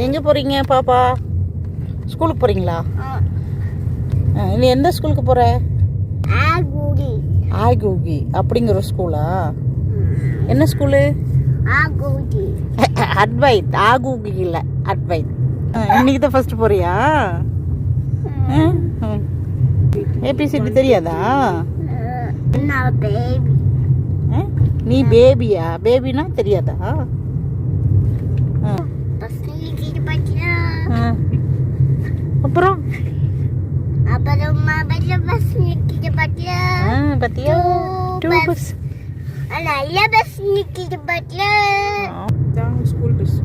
எங்கே போகிறீங்க பாப்பா? ஸ்கூலுக்கு போகிறீங்களா? நீ எந்த ஸ்கூலுக்கு போகிற? ஆகூகி அப்படிங்கிற ஸ்கூலா? என்ன ஸ்கூலு? அட்வைத். ஆகூகி இல்லை, அட்வைத். இன்னைக்கு தான் ஃபர்ஸ்ட் போறியா? ஏபிசிடி தெரியாதா? நீ பேபியா? பேபினா தெரியாதா? அப்புறம் பத்தியா? School bus.